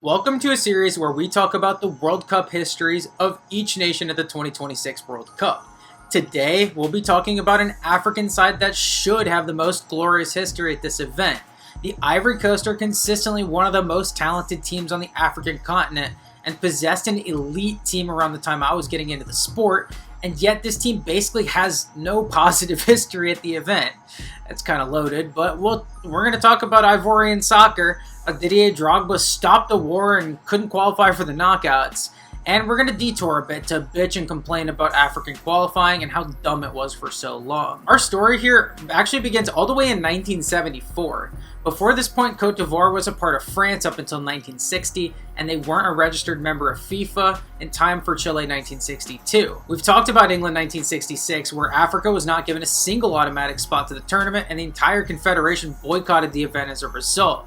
Welcome to a series where we talk about the World Cup histories of each nation at the 2026 World Cup. Today, we'll be talking about an African side that should have the most glorious history at this event. The Ivory Coast are consistently one of the most talented teams on the African continent and possessed an elite team around the time I was getting into the sport, and yet this team basically has no positive history at the event. It's kind of loaded, but we're going to talk about Ivorian soccer. Didier Drogba stopped the war and couldn't qualify for the knockouts. And we're going to detour a bit to bitch and complain about African qualifying and how dumb it was for so long. Our story here actually begins all the way in 1974. Before this point, Côte d'Ivoire was a part of France up until 1960, and they weren't a registered member of FIFA in time for Chile 1962. We've talked about England 1966, where Africa was not given a single automatic spot to the tournament, and the entire confederation boycotted the event as a result.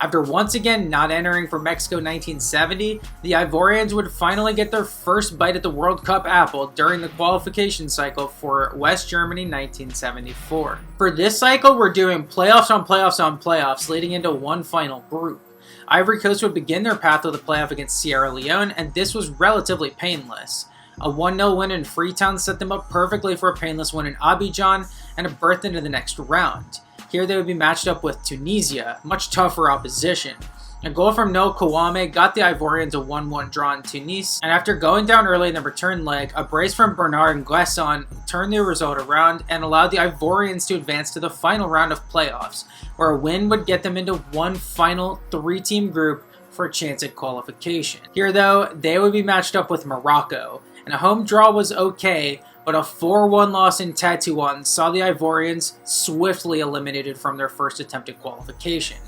After once again not entering for Mexico 1970, the Ivorians would finally get their first bite at the World Cup apple during the qualification cycle for West Germany 1974. For this cycle, we're doing playoffs on playoffs on playoffs, leading into one final group. Ivory Coast would begin their path with a playoff against Sierra Leone, and this was relatively painless. A 1-0 win in Freetown set them up perfectly for a painless win in Abidjan and a berth into the next round. Here they would be matched up with Tunisia, much tougher opposition. A goal from No Kouame got the Ivorians a 1-1 draw in Tunis, and after going down early in the return leg, a brace from Bernard Nguesson turned the result around and allowed the Ivorians to advance to the final round of playoffs, where a win would get them into one final three-team group for a chance at qualification. Here though, they would be matched up with Morocco, and a home draw was okay, but a 4-1 loss in Tétouan saw the Ivorians swiftly eliminated from their first attempt at qualification.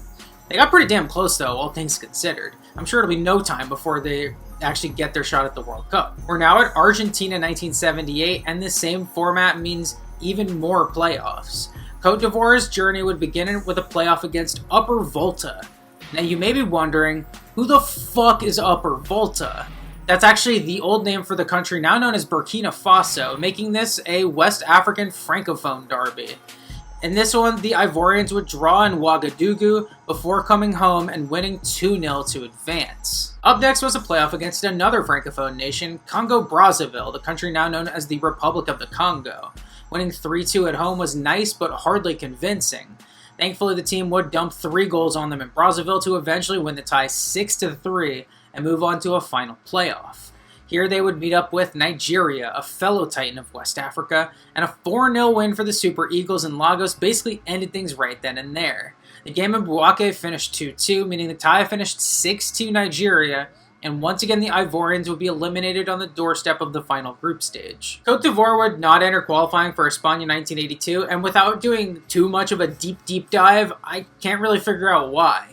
They got pretty damn close though, all things considered. I'm sure it'll be no time before they actually get their shot at the World Cup. We're now at Argentina 1978, and this same format means even more playoffs. Côte d'Ivoire's journey would begin with a playoff against Upper Volta. Now you may be wondering, who the fuck is Upper Volta? That's actually the old name for the country now known as Burkina Faso, making this a West African Francophone derby. In this one, the Ivorians would draw in Ouagadougou before coming home and winning 2-0 to advance. Up next was a playoff against another Francophone nation, Congo-Brazzaville, the country now known as the Republic of the Congo. Winning 3-2 at home was nice but hardly convincing. Thankfully, the team would dump 3 goals on them in Brazzaville to eventually win the tie 6-3 and move on to a final playoff. Here they would meet up with Nigeria, a fellow titan of West Africa, and a 4-0 win for the Super Eagles in Lagos basically ended things right then and there. The game in Bouake finished 2-2, meaning the tie finished 6-2 Nigeria, and once again the Ivorians would be eliminated on the doorstep of the final group stage. Côte d'Ivoire would not enter qualifying for España 1982, and without doing too much of a deep dive, I can't really figure out why.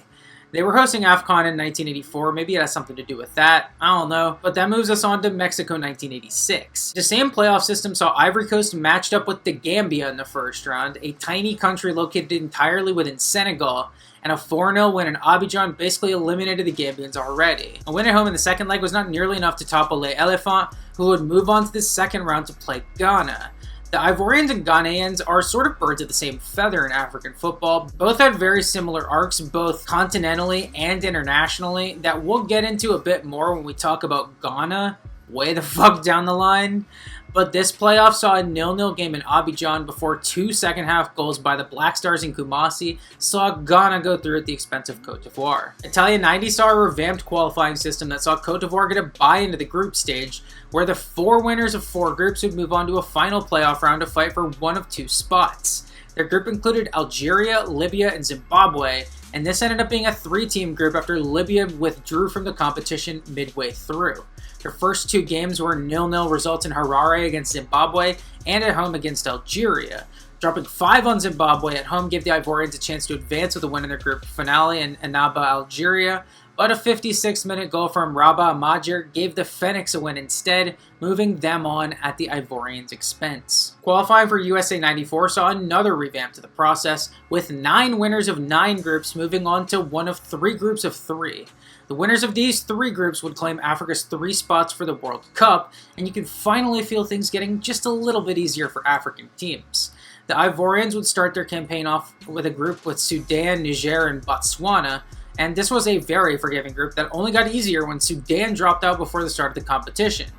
They were hosting AFCON in 1984, maybe it has something to do with that, I don't know. But that moves us on to Mexico 1986. The same playoff system saw Ivory Coast matched up with the Gambia in the first round, a tiny country located entirely within Senegal, and a 4-0 win in Abidjan basically eliminated the Gambians already. A win at home in the second leg was not nearly enough to topple Les Elephants, who would move on to the second round to play Ghana. The Ivorians and Ghanaians are sort of birds of the same feather in African football. Both had very similar arcs, both continentally and internationally, that we'll get into a bit more when we talk about Ghana way the fuck down the line. But this playoff saw a 0-0 game in Abidjan before 2 second-half goals by the Black Stars in Kumasi saw Ghana go through at the expense of Côte d'Ivoire. Italia 90 saw a revamped qualifying system that saw Côte d'Ivoire get a bye into the group stage, where the 4 winners of 4 groups would move on to a final playoff round to fight for one of 2 spots. Their group included Algeria, Libya, and Zimbabwe, and this ended up being a 3-team group after Libya withdrew from the competition midway through. Their first 2 games were 0-0 results in Harare against Zimbabwe and at home against Algeria. Dropping 5 on Zimbabwe at home gave the Ivorians a chance to advance with a win in their group finale in Annaba, Algeria, but a 56-minute goal from Rabah Majir gave the Phoenix a win instead, moving them on at the Ivorians' expense. Qualifying for USA 94 saw another revamp to the process, with 9 winners of 9 groups moving on to one of 3 groups of 3. The winners of these 3 groups would claim Africa's 3 spots for the World Cup, and you could finally feel things getting just a little bit easier for African teams. The Ivorians would start their campaign off with a group with Sudan, Niger, and Botswana, and this was a very forgiving group that only got easier when Sudan dropped out before the start of the competition.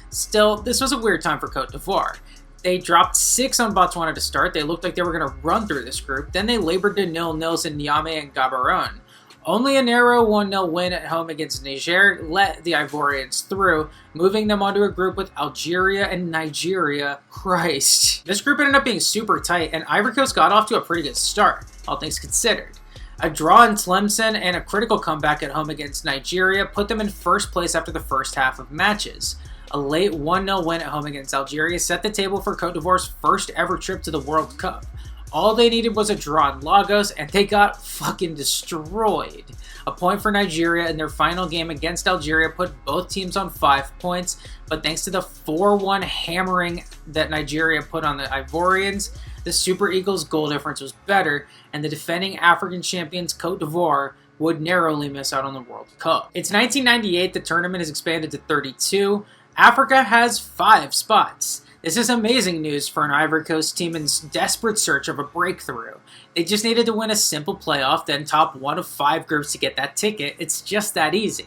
Still, this was a weird time for Côte d'Ivoire. They dropped 6 on Botswana to start. They looked like they were going to run through this group. Then they labored to 0-0s in Niamey and Gaborone. Only a narrow 1-0 win at home against Niger let the Ivorians through, moving them onto a group with Algeria and Nigeria. Christ. This group ended up being super tight, and Ivory Coast got off to a pretty good start, all things considered. A draw in Tlemcen and a critical comeback at home against Nigeria put them in first place after the first half of matches. A late 1-0 win at home against Algeria set the table for Côte d'Ivoire's first ever trip to the World Cup. All they needed was a draw in Lagos, and they got fucking destroyed. A point for Nigeria in their final game against Algeria put both teams on 5 points, but thanks to the 4-1 hammering that Nigeria put on the Ivorians, the Super Eagles' goal difference was better, and the defending African champions Côte d'Ivoire would narrowly miss out on the World Cup. It's 1998, the tournament is expanded to 32. Africa has 5 spots. This is amazing news for an Ivory Coast team in desperate search of a breakthrough. They just needed to win a simple playoff, then top 1 of 5 groups to get that ticket. It's just that easy.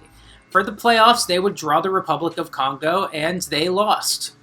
For the playoffs, they would draw the Republic of Congo, and they lost.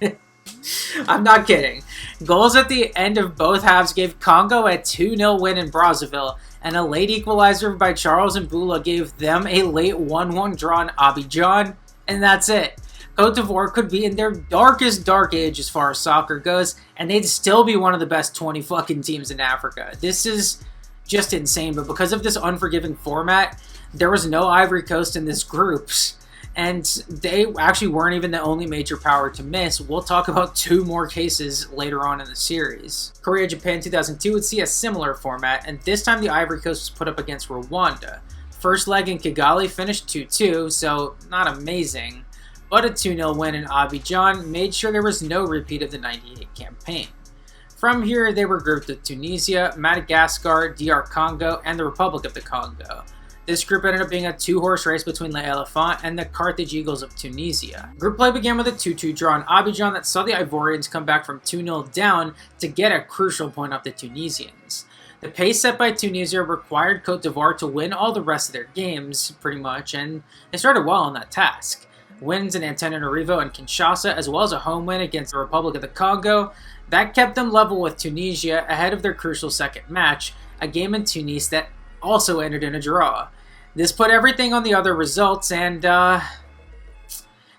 I'm not kidding. Goals at the end of both halves gave Congo a 2-0 win in Brazzaville, and a late equalizer by Charles Mbula gave them a late 1-1 draw in Abidjan, and that's it. Côte d'Ivoire could be in their darkest dark age as far as soccer goes, and they'd still be one of the best 20 fucking teams in Africa. This is just insane, but because of this unforgiving format, there was no Ivory Coast in this groups, and they actually weren't even the only major power to miss. We'll talk about 2 more cases later on in the series. Korea-Japan 2002 would see a similar format, and this time the Ivory Coast was put up against Rwanda. First leg in Kigali finished 2-2, so not amazing. But a 2-0 win in Abidjan made sure there was no repeat of the 98 campaign. From here, they were grouped with Tunisia, Madagascar, DR Congo, and the Republic of the Congo. This group ended up being a 2-horse race between Les Elephants and the Carthage Eagles of Tunisia. Group play began with a 2-2 draw in Abidjan that saw the Ivorians come back from 2-0 down to get a crucial point off the Tunisians. The pace set by Tunisia required Côte d'Ivoire to win all the rest of their games, pretty much, and they started well on that task. Wins in Antananarivo and Kinshasa, as well as a home win against the Republic of the Congo, that kept them level with Tunisia ahead of their crucial second match, a game in Tunis that also ended in a draw. This put everything on the other results, and 6-0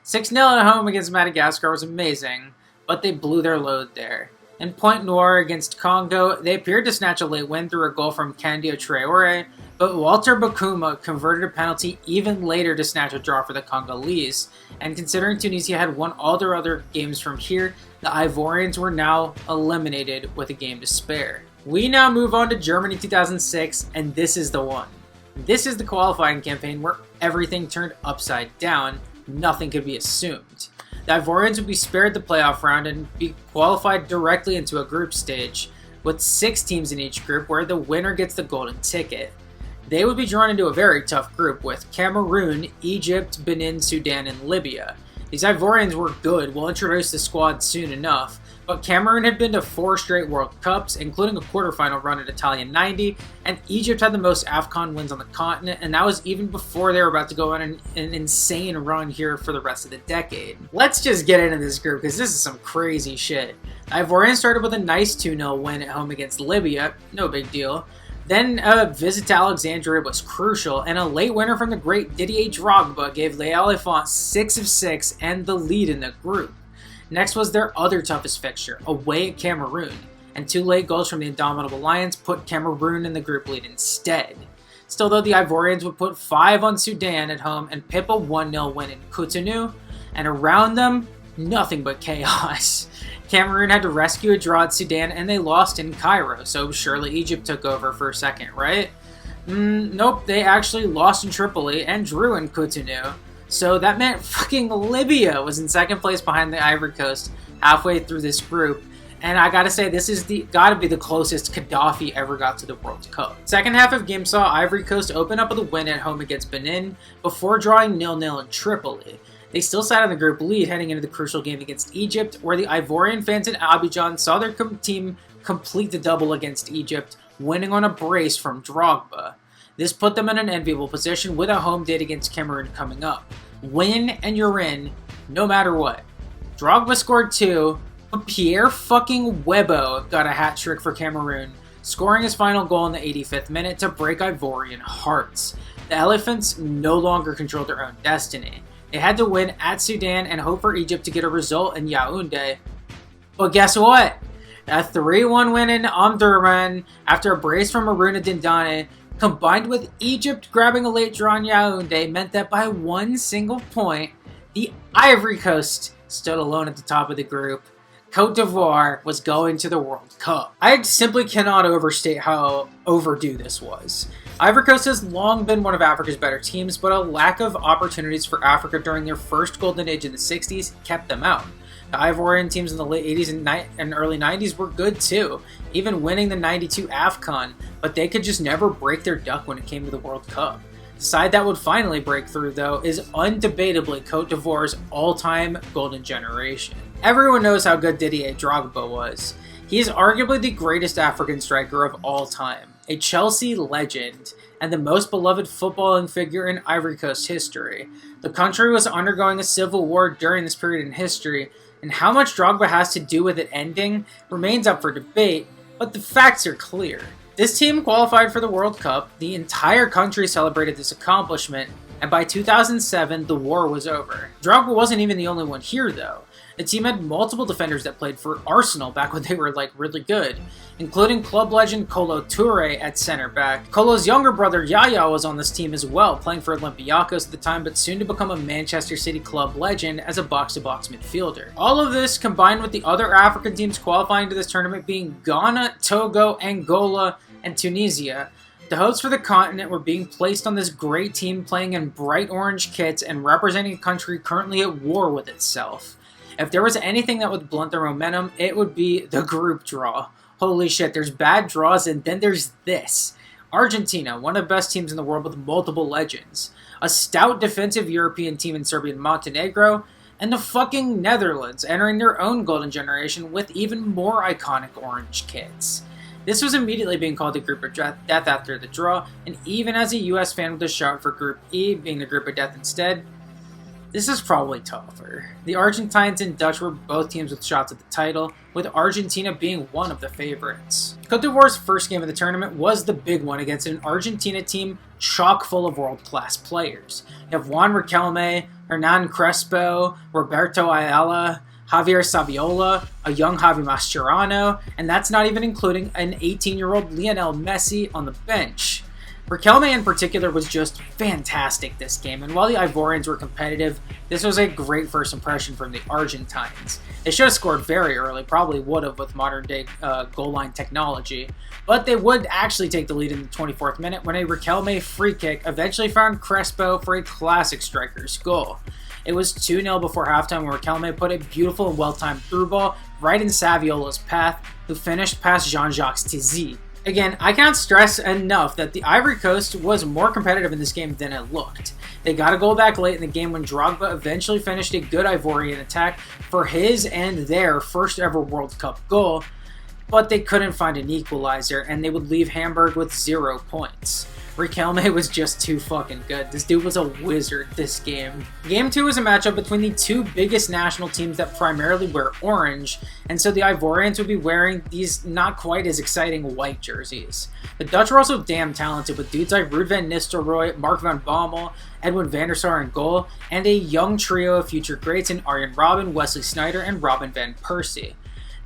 at home against Madagascar was amazing, but they blew their load there. In Pointe Noire against Congo, they appeared to snatch a late win through a goal from Candia Traoré, but Walter Bakuma converted a penalty even later to snatch a draw for the Congolese, and considering Tunisia had won all their other games from here, the Ivorians were now eliminated with a game to spare. We now move on to Germany 2006, and this is the one. This is the qualifying campaign where everything turned upside down, nothing could be assumed. The Ivorians would be spared the playoff round and be qualified directly into a group stage, with 6 teams in each group where the winner gets the golden ticket. They would be drawn into a very tough group with Cameroon, Egypt, Benin, Sudan, and Libya. These Ivorians were good, we'll introduce the squad soon enough, but Cameroon had been to 4 straight World Cups, including a quarterfinal run at Italia 90, and Egypt had the most AFCON wins on the continent, and that was even before they were about to go on an insane run here for the rest of the decade. Let's just get into this group, because this is some crazy shit. The Ivorians started with a nice 2-0 win at home against Libya, no big deal. Then a visit to Alexandria was crucial, and a late winner from the great Didier Drogba gave Les Elephants 6 of 6 and the lead in the group. Next was their other toughest fixture, away at Cameroon, and 2 late goals from the Indomitable Lions put Cameroon in the group lead instead. Still though, the Ivorians would put 5 on Sudan at home and pip a 1-0 win in Cotonou, and around them, nothing but chaos. Cameroon had to rescue a draw at Sudan, and they lost in Cairo, so surely Egypt took over for a second, right? Nope, they actually lost in Tripoli and drew in Cotonou. So that meant fucking Libya was in second place behind the Ivory Coast halfway through this group. And I gotta say, this is gotta be the closest Gaddafi ever got to the World Cup. Second half of game saw Ivory Coast open up with a win at home against Benin before drawing 0-0 in Tripoli. They still sat in the group lead heading into the crucial game against Egypt, where the Ivorian fans in Abidjan saw their team complete the double against Egypt, winning on a brace from Drogba. This put them in an enviable position with a home date against Cameroon coming up. Win and you're in, no matter what. Drogba scored 2, but Pierre fucking Webo got a hat trick for Cameroon, scoring his final goal in the 85th minute to break Ivorian hearts. The Elephants no longer controlled their own destiny. They had to win at Sudan and hope for Egypt to get a result in Yaoundé. But guess what? A 3-1 win in Omdurman after a brace from Aruna Dindane, combined with Egypt grabbing a late draw in Yaoundé, meant that by one single point, the Ivory Coast stood alone at the top of the group. Côte d'Ivoire was going to the World Cup. I simply cannot overstate how overdue this was. Ivory Coast has long been one of Africa's better teams, but a lack of opportunities for Africa during their first golden age in the 60s kept them out. The Ivorian teams in the late 80s and early 90s were good too, even winning the 92 AFCON, but they could just never break their duck when it came to the World Cup. The side that would finally break through, though, is undebatably Côte d'Ivoire's all-time golden generation. Everyone knows how good Didier Drogba was. He is arguably the greatest African striker of all time, a Chelsea legend, and the most beloved footballing figure in Ivory Coast history. The country was undergoing a civil war during this period in history, and how much Drogba has to do with it ending remains up for debate, but the facts are clear. This team qualified for the World Cup, the entire country celebrated this accomplishment, and by 2007, the war was over. Drogba wasn't even the only one here, though. The team had multiple defenders that played for Arsenal back when they were really good, including club legend Kolo Touré at center back. Kolo's younger brother Yaya was on this team as well, playing for Olympiacos at the time, but soon to become a Manchester City club legend as a box-to-box midfielder. All of this combined with the other African teams qualifying to this tournament being Ghana, Togo, Angola, and Tunisia. The hopes for the continent were being placed on this great team playing in bright orange kits and representing a country currently at war with itself. If there was anything that would blunt their momentum, it would be the group draw. Holy shit, there's bad draws and then there's this. Argentina, one of the best teams in the world with multiple legends. A stout defensive European team in Serbia and Montenegro. And the fucking Netherlands entering their own golden generation with even more iconic orange kits. This was immediately being called the Group of Death after the draw, and even as a US fan with a shout for Group E being the Group of Death instead, this is probably tougher. The Argentines and Dutch were both teams with shots at the title, with Argentina being one of the favorites. Côte d'Ivoire's first game of the tournament was the big one against an Argentina team chock full of world-class players. You have Juan Riquelme, Hernan Crespo, Roberto Ayala, Javier Saviola, a young Javi Mascherano, and that's not even including an 18-year-old Lionel Messi on the bench. Riquelme in particular was just fantastic this game, and while the Ivorians were competitive, this was a great first impression from the Argentines. They should have scored very early, probably would have with modern-day goal line technology, but they would actually take the lead in the 24th minute when a Riquelme free kick eventually found Crespo for a classic striker's goal. It was 2-0 before halftime where Riquelme put a beautiful and well-timed through ball right in Saviola's path, who finished past Jean-Jacques Tizi. Again, I cannot stress enough that the Ivory Coast was more competitive in this game than it looked. They got a goal back late in the game when Drogba eventually finished a good Ivorian attack for his and their first ever World Cup goal, but they couldn't find an equalizer and they would leave Hamburg with 0 points. Riquelme was just too fucking good. This dude was a wizard this game. Game 2 was a matchup between the two biggest national teams that primarily wear orange, and so the Ivorians would be wearing these not quite as exciting white jerseys. The Dutch were also damn talented with dudes like Ruud van Nistelrooy, Mark van Bommel, Edwin van der Sar in goal, and a young trio of future greats in Arjen Robben, Wesley Sneijder, and Robin van Persie.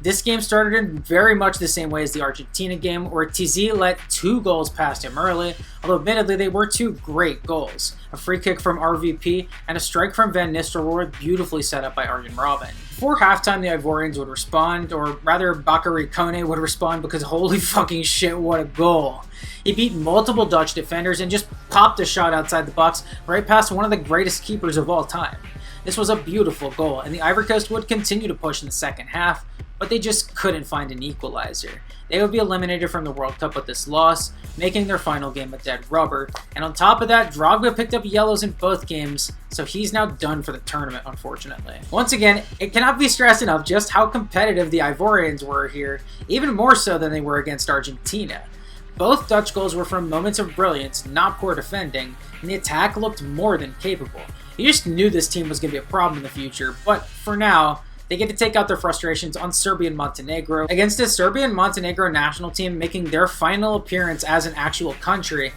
This game started in very much the same way as the Argentina game, where Tizi let 2 goals past him early, although admittedly they were 2 great goals. A free kick from RVP and a strike from Van Nistelrooy beautifully set up by Arjen Robben. Before halftime, the Ivorians would respond, or rather Bakary Kone would respond because holy fucking shit, what a goal. He beat multiple Dutch defenders and just popped a shot outside the box right past one of the greatest keepers of all time. This was a beautiful goal, and the Ivory Coast would continue to push in the second half, but they just couldn't find an equalizer. They would be eliminated from the World Cup with this loss, making their final game a dead rubber, and on top of that, Drogba picked up yellows in both games, so he's now done for the tournament, unfortunately. Once again, it cannot be stressed enough just how competitive the Ivorians were here, even more so than they were against Argentina. Both Dutch goals were from moments of brilliance, not poor defending, and the attack looked more than capable. You just knew this team was going to be a problem in the future, but for now, they get to take out their frustrations on Serbia and Montenegro against a Serbia and Montenegro national team making their final appearance as an actual country.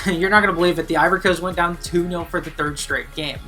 You're not going to believe it, the Ivory Coast went down 2-0 for the third straight game.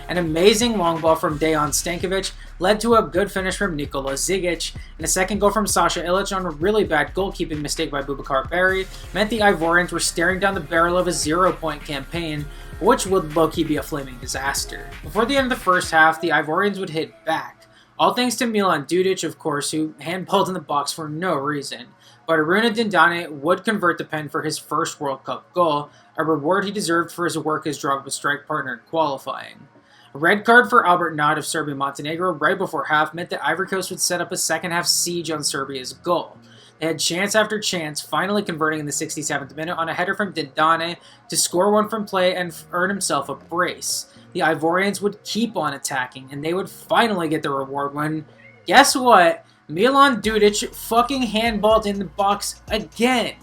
An amazing long ball from Dejan Stankovic led to a good finish from Nikola Zigic, and a second goal from Sasha Ilic on a really bad goalkeeping mistake by Boubacar Berry meant the Ivorians were staring down the barrel of a 0-point campaign, which would low-key be a flaming disaster. Before the end of the first half, the Ivorians would hit back. All thanks to Milan Dudic, of course, who handballed in the box for no reason. But Aruna Dindane would convert the pen for his first World Cup goal, a reward he deserved for his work as Drogba's strike partner in qualifying. A red card for Albert Nod of Serbia-Montenegro right before half meant that Ivory Coast would set up a second-half siege on Serbia's goal. They had chance after chance, finally converting in the 67th minute on a header from Dindane to score one from play and earn himself a brace. The Ivorians would keep on attacking, and they would finally get the reward when, guess what? Milan Dudic fucking handballed in the box again.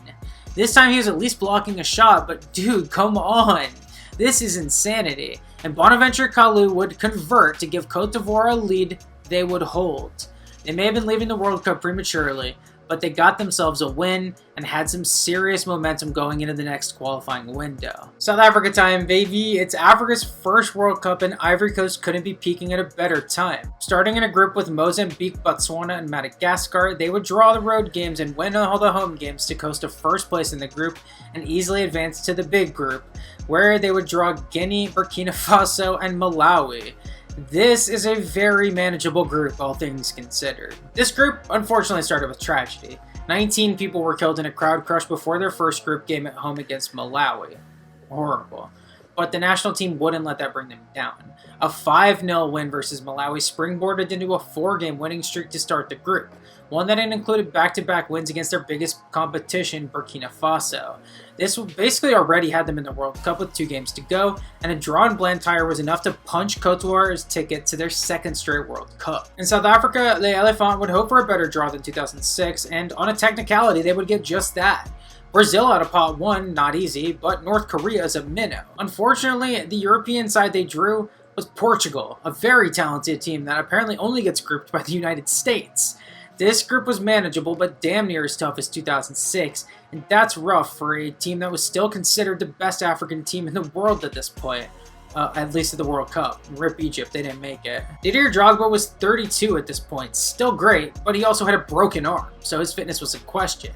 This time he was at least blocking a shot, but dude, come on. This is insanity. And Bonaventure Kalou would convert to give Côte d'Ivoire a lead they would hold. They may have been leaving the World Cup prematurely, but they got themselves a win and had some serious momentum going into the next qualifying window. South Africa time, baby. It's Africa's first World Cup, and Ivory Coast couldn't be peaking at a better time. Starting in a group with Mozambique, Botswana, and Madagascar, they would draw the road games and win all the home games to coast to first place in the group and easily advance to the big group, where they would draw Guinea, Burkina Faso, and Malawi. This is a very manageable group, all things considered. This group unfortunately started with tragedy. 19 people were killed in a crowd crush before their first group game at home against Malawi. Horrible. But the national team wouldn't let that bring them down. A 5-0 win versus Malawi springboarded into a 4-game winning streak to start the group, one that included back-to-back wins against their biggest competition, Burkina Faso. This basically already had them in the World Cup with 2 games to go, and a draw in Blantyre was enough to punch Côte d'Ivoire's ticket to their second straight World Cup. In South Africa, the Elephant would hope for a better draw than 2006, and on a technicality, they would get just that. Brazil out of pot 1, not easy, but North Korea is a minnow. Unfortunately, the European side they drew was Portugal, a very talented team that apparently only gets grouped by the United States. This group was manageable, but damn near as tough as 2006, and that's rough for a team that was still considered the best African team in the world at this point. At least at the World Cup. Rip Egypt, they didn't make it. Didier Drogba was 32 at this point, still great, but he also had a broken arm, so his fitness was in question.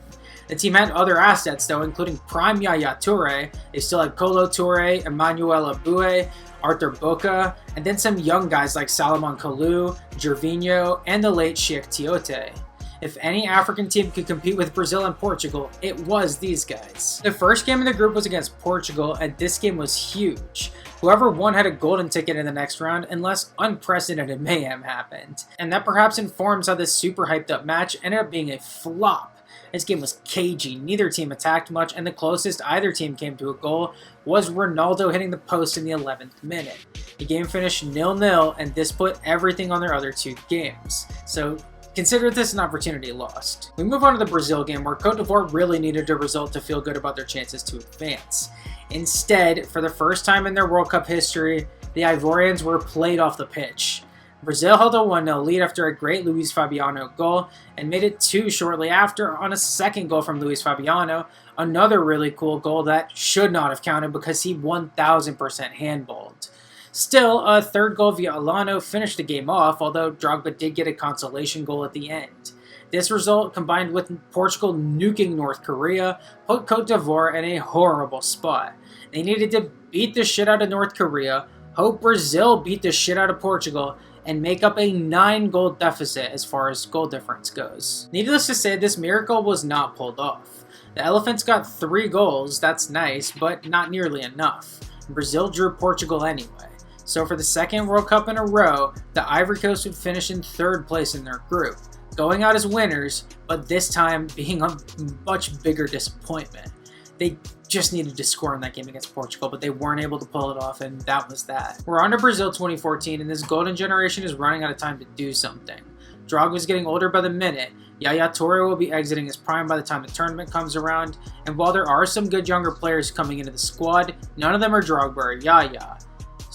The team had other assets though, including prime Yaya Toure. They still had Kolo Toure, Emmanuel Abue, Arthur Boca, and then some young guys like Salomon Kalou, Gervinho, and the late Sheikh Tiote. If any African team could compete with Brazil and Portugal, it was these guys. The first game in the group was against Portugal, and this game was huge. Whoever won had a golden ticket in the next round unless unprecedented mayhem happened. And that perhaps informs how this super hyped up match ended up being a flop. This game was cagey, neither team attacked much, and the closest either team came to a goal was Ronaldo hitting the post in the 11th minute. The game finished 0-0, and this put everything on their other 2 games. So consider this an opportunity lost. We move on to the Brazil game, where Côte d'Ivoire really needed a result to feel good about their chances to advance. Instead, for the first time in their World Cup history, the Ivorians were played off the pitch. Brazil held a 1-0 lead after a great Luis Fabiano goal and made it 2 shortly after on a second goal from Luis Fabiano, another really cool goal that should not have counted because he 1000% handballed. Still, a third goal via Alano finished the game off, although Drogba did get a consolation goal at the end. This result, combined with Portugal nuking North Korea, put Côte d'Ivoire in a horrible spot. They needed to beat the shit out of North Korea, hope Brazil beat the shit out of Portugal, and make up a 9-goal deficit as far as goal difference goes. Needless to say, this miracle was not pulled off. The Elephants got 3 goals, that's nice, but not nearly enough. Brazil drew Portugal anyway. So for the second World Cup in a row, the Ivory Coast would finish in 3rd place in their group, going out as winners, but this time being a much bigger disappointment. They just needed to score in that game against Portugal, but they weren't able to pull it off, and that was that. We're on to Brazil 2014, and this golden generation is running out of time to do something. Drogba's getting older by the minute. Yaya Toure will be exiting his prime by the time the tournament comes around, and while there are some good younger players coming into the squad, none of them are Drogba or Yaya.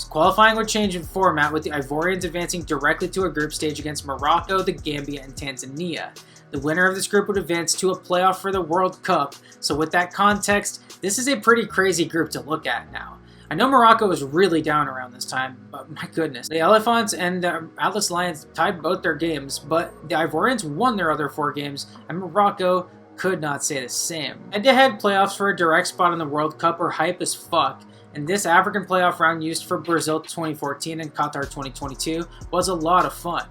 Qualifying would change in format, with the Ivorians advancing directly to a group stage against Morocco, the Gambia, and Tanzania. The winner of this group would advance to a playoff for the World Cup, so with that context, this is a pretty crazy group to look at now. I know Morocco was really down around this time, but my goodness. The Elephants and the Atlas Lions tied both their games, but the Ivorians won their other 4 games, and Morocco could not say the same. Head-to-head playoffs for a direct spot in the World Cup are hype as fuck, and this African playoff round used for Brazil 2014 and Qatar 2022 was a lot of fun.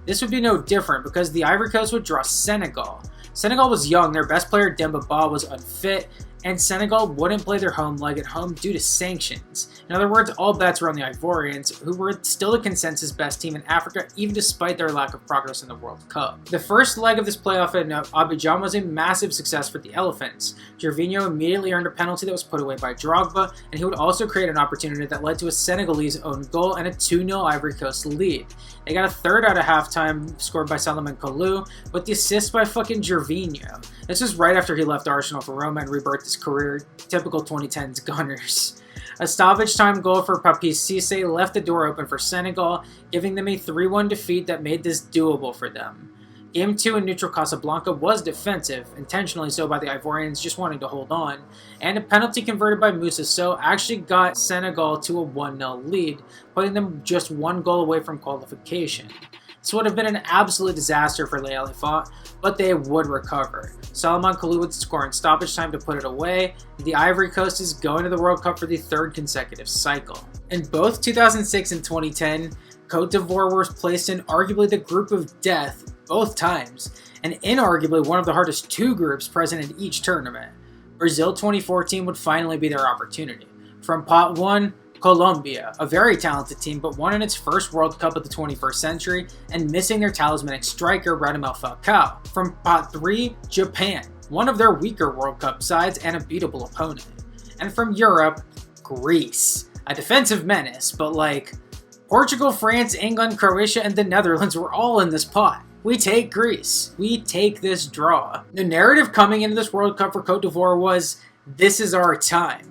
This would be no different because the Ivory Coast would draw Senegal. Senegal was young, their best player Demba Ba was unfit, and Senegal wouldn't play their home leg at home due to sanctions. In other words, all bets were on the Ivorians, who were still the consensus best team in Africa even despite their lack of progress in the World Cup. The first leg of this playoff in Abidjan was a massive success for the Elephants. Gervinho immediately earned a penalty that was put away by Drogba, and he would also create an opportunity that led to a Senegalese own goal and a 2-0 Ivory Coast lead. They got a third out of halftime scored by Salomon Kalou, with the assist by fucking Gervinho. This was right after he left Arsenal for Roma and rebirthed his career, typical 2010s Gunners. A stoppage time goal for Papi Cissé left the door open for Senegal, giving them a 3-1 defeat that made this doable for them. Game 2 in neutral Casablanca was defensive, intentionally so by the Ivorians just wanting to hold on, and a penalty converted by Moussa Sow actually got Senegal to a 1-0 lead, putting them just 1 goal away from qualification. This would have been an absolute disaster for Les Elephants, but they would recover. Salomon Kalou would score in stoppage time to put it away. The Ivory Coast is going to the World Cup for the 3rd consecutive cycle. In both 2006 and 2010, Côte d'Ivoire was placed in arguably the group of death both times, and inarguably one of the hardest 2 groups present in each tournament. Brazil 2014 would finally be their opportunity. From Pot 1, Colombia, a very talented team but won in its first World Cup of the 21st century and missing their talismanic striker Radamel Falcao. From Pot 3, Japan, one of their weaker World Cup sides and a beatable opponent. And from Europe, Greece, a defensive menace, but like Portugal, France, England, Croatia, and the Netherlands were all in this pot. We take Greece. We take this draw. The narrative coming into this World Cup for Côte d'Ivoire was, this is our time.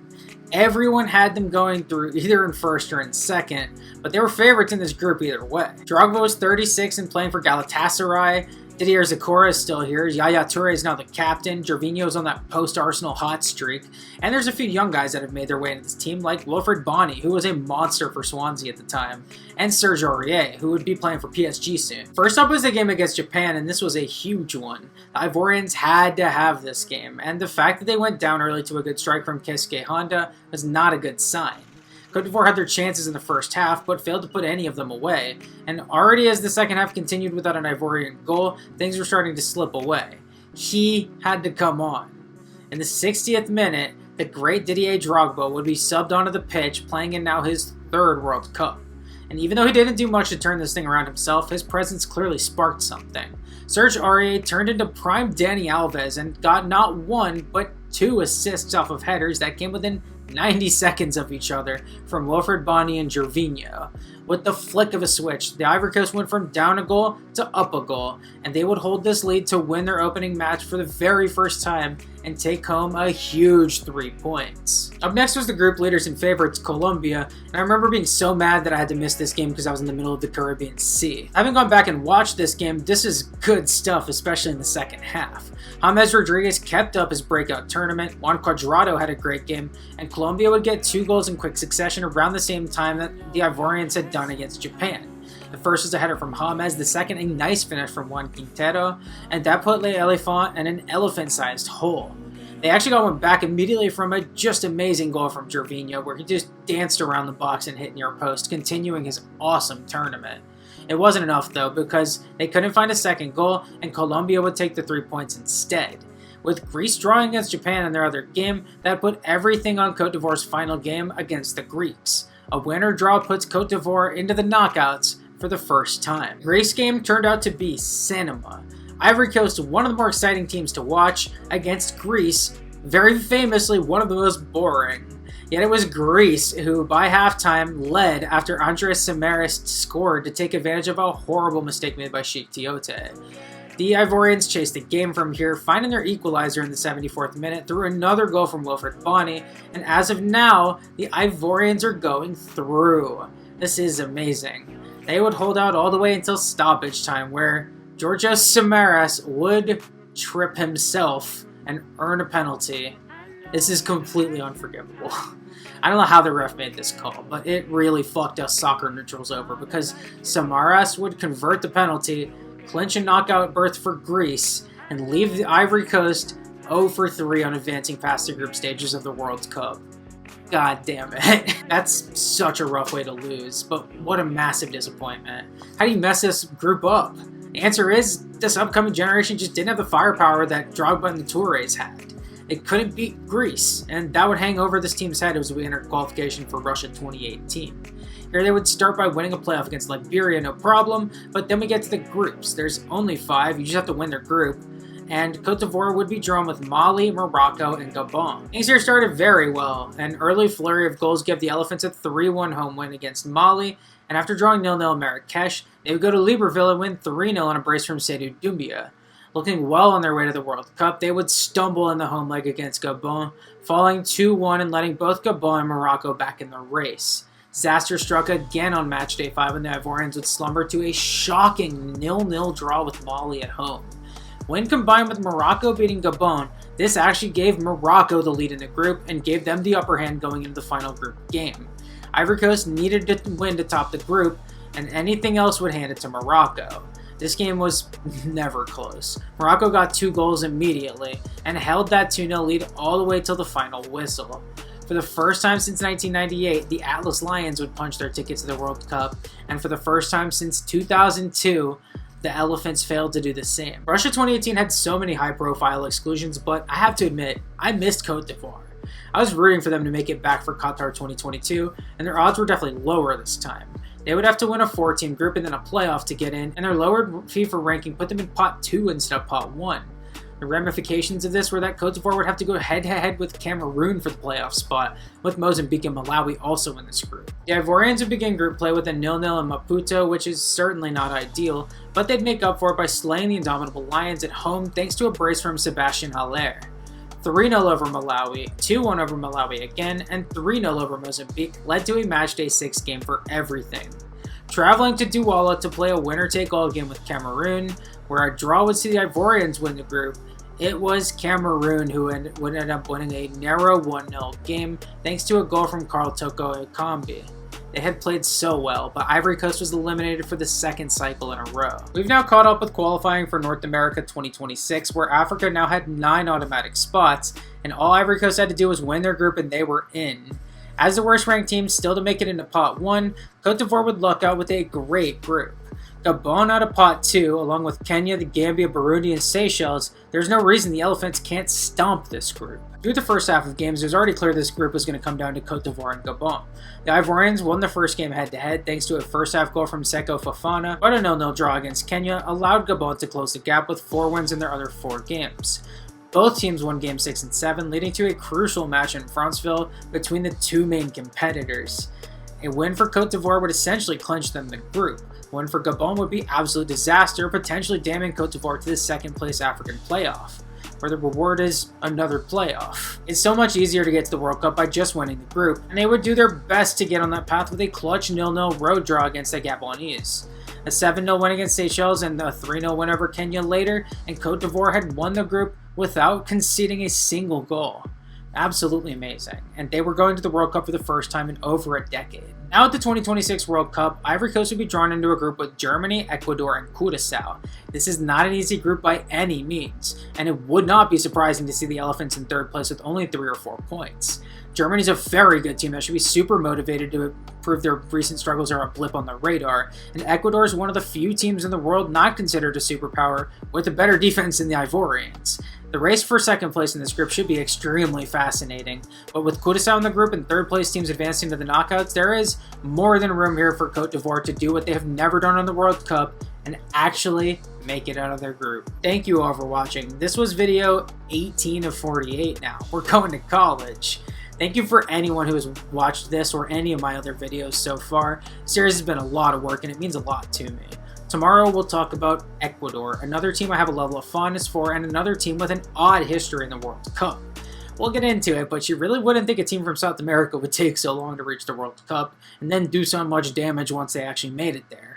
Everyone had them going through either in first or in second, but they were favorites in this group either way. Drogba was 36 and playing for Galatasaray. Didier Zakora is still here. Yaya Toure is now the captain. Gervinho's on that post-Arsenal hot streak. And there's a few young guys that have made their way into this team, like Wilfried Bony, who was a monster for Swansea at the time, and Serge Aurier, who would be playing for PSG soon. First up was the game against Japan, and this was a huge one. The Ivorians had to have this game, and the fact that they went down early to a good strike from Keisuke Honda was not a good sign. Côte d'Ivoire had their chances in the first half, but failed to put any of them away, and already as the second half continued without an Ivorian goal, things were starting to slip away. He had to come on. In the 60th minute, the great Didier Drogba would be subbed onto the pitch, playing in now his 3rd World Cup. And even though he didn't do much to turn this thing around himself, his presence clearly sparked something. Serge Aurier turned into prime Dani Alves and got not 1, but 2 assists off of headers that came within 90 seconds of each other from Wilfried Bony and Gervinho. With the flick of a switch, the Ivory Coast went from down a goal to up a goal, and they would hold this lead to win their opening match for the very first time and take home a huge 3 points. Up next was the group leaders and favorites, Colombia, and I remember being so mad that I had to miss this game because I was in the middle of the Caribbean Sea. Having gone back and watched this game, this is good stuff, especially in the second half. James Rodriguez kept up his breakout tournament, Juan Cuadrado had a great game, and Colombia would get 2 goals in quick succession around the same time that the Ivorians had done against Japan. The first was a header from James, the second a nice finish from Juan Quintero, and that put Les Elephants in an elephant-sized hole. They actually got one back immediately from a just amazing goal from Gervinho, where he just danced around the box and hit near post, continuing his awesome tournament. It wasn't enough though, because they couldn't find a second goal, and Colombia would take the 3 points instead. With Greece drawing against Japan in their other game, that put everything on Côte d'Ivoire's final game against the Greeks. A winner draw puts Côte d'Ivoire into the knockouts for the first time. Greece game turned out to be cinema. Ivory Coast, one of the more exciting teams to watch, against Greece, very famously one of the most boring. Yet it was Greece who, by halftime, led after Andres Samaras scored to take advantage of a horrible mistake made by Sheikh Tiote. The Ivorians chased the game from here, finding their equalizer in the 74th minute through another goal from Wilfred Bony, and as of now, the Ivorians are going through. This is amazing. They would hold out all the way until stoppage time, where Georgios Samaras would trip himself and earn a penalty. This is completely unforgivable. I don't know how the ref made this call, but it really fucked us soccer neutrals over because Samaras would convert the penalty, clinch a knockout berth for Greece, and leave the Ivory Coast 0 for 3 on advancing past the group stages of the World Cup. God damn it. That's such a rough way to lose, but what a massive disappointment. How do you mess this group up? The answer is, this upcoming generation just didn't have the firepower that Drogba and the Tourés had. It couldn't beat Greece, and that would hang over this team's head as we enter qualification for Russia 2018. Here they would start by winning a playoff against Liberia, no problem, but then we get to the groups. There's only 5, you just have to win their group, and Cote d'Ivoire would be drawn with Mali, Morocco, and Gabon. Things here started very well. An early flurry of goals gave the Elephants a 3-1 home win against Mali, and after drawing 0-0 in Marrakesh, they would go to Libreville and win 3-0 on a brace from Seydou Doumbia. Looking well on their way to the World Cup, they would stumble in the home leg against Gabon, falling 2-1 and letting both Gabon and Morocco back in the race. Disaster struck again on match day 5 when the Ivorians would slumber to a shocking 0-0 draw with Mali at home. When combined with Morocco beating Gabon, this actually gave Morocco the lead in the group and gave them the upper hand going into the final group game. Ivory Coast needed to win to top the group, and anything else would hand it to Morocco. This game was never close. Morocco got 2 goals immediately and held that 2-0 lead all the way till the final whistle. For the first time since 1998, the Atlas Lions would punch their ticket to the World Cup, and for the first time since 2002, the Elephants failed to do the same. Russia 2018 had so many high-profile exclusions, but I have to admit, I missed Cote d'Ivoire. I was rooting for them to make it back for Qatar 2022, and their odds were definitely lower this time. They would have to win a 4-team group and then a playoff to get in, and their lowered FIFA ranking put them in pot 2 instead of pot 1. The ramifications of this were that Cote d'Ivoire would have to go head-to-head with Cameroon for the playoff spot, with Mozambique and Malawi also in this group. The Ivorians would begin group play with a 0-0 in Maputo, which is certainly not ideal, but they'd make up for it by slaying the indomitable Lions at home thanks to a brace from Sebastian Haller. 3-0 over Malawi, 2-1 over Malawi again, and 3-0 over Mozambique led to a matchday 6 game for everything. Traveling to Douala to play a winner-take-all game with Cameroon, where a draw would see the Ivorians win the group, it was Cameroon who would end up winning a narrow 1-0 game thanks to a goal from Karl Toko Ekambi. They had played so well, but Ivory Coast was eliminated for the 2nd cycle in a row. We've now caught up with qualifying for North America 2026, where Africa now had 9 automatic spots, and all Ivory Coast had to do was win their group and they were in. As the worst ranked team still to make it into pot 1, Cote d'Ivoire would luck out with a great group. Gabon out of pot 2, along with Kenya, the Gambia, Burundi, and Seychelles, there's no reason the Elephants can't stomp this group. Through the first half of games, it was already clear this group was going to come down to Cote d'Ivoire and Gabon. The Ivorians won the first game head-to-head thanks to a first-half goal from Seko Fofana, but a 0-0 draw against Kenya allowed Gabon to close the gap with 4 wins in their other 4 games. Both teams won Games 6 and 7, leading to a crucial match in Franceville between the 2 main competitors. A win for Cote d'Ivoire would essentially clinch them the group. A win for Gabon would be absolute disaster, potentially damning Cote d'Ivoire to the 2nd place African playoff, where the reward is another playoff. It's so much easier to get to the World Cup by just winning the group, and they would do their best to get on that path with a clutch 0-0 road draw against the Gabonese. A 7-0 win against Seychelles and a 3-0 win over Kenya later, and Cote d'Ivoire had won the group without conceding a single goal. Absolutely amazing, and they were going to the World Cup for the first time in over a decade. Now at the 2026 World Cup, Ivory Coast would be drawn into a group with Germany, Ecuador, and Curaçao. This is not an easy group by any means, and it would not be surprising to see the Elephants in 3rd place with only 3 or 4 points. Germany's a very good team that should be super motivated to prove their recent struggles are a blip on the radar, and Ecuador is one of the few teams in the world not considered a superpower with a better defense than the Ivorians. The race for 2nd place in this group should be extremely fascinating, but with Curaçao in the group and 3rd place teams advancing to the knockouts, there is more than room here for Cote d'Ivoire to do what they have never done in the World Cup and actually make it out of their group. Thank you all for watching. This was video 18 of 48 now. We're going to college. Thank you for anyone who has watched this or any of my other videos so far. The series has been a lot of work and it means a lot to me. Tomorrow we'll talk about Ecuador, another team I have a level of fondness for, and another team with an odd history in the World Cup. We'll get into it, but you really wouldn't think a team from South America would take so long to reach the World Cup and then do so much damage once they actually made it there.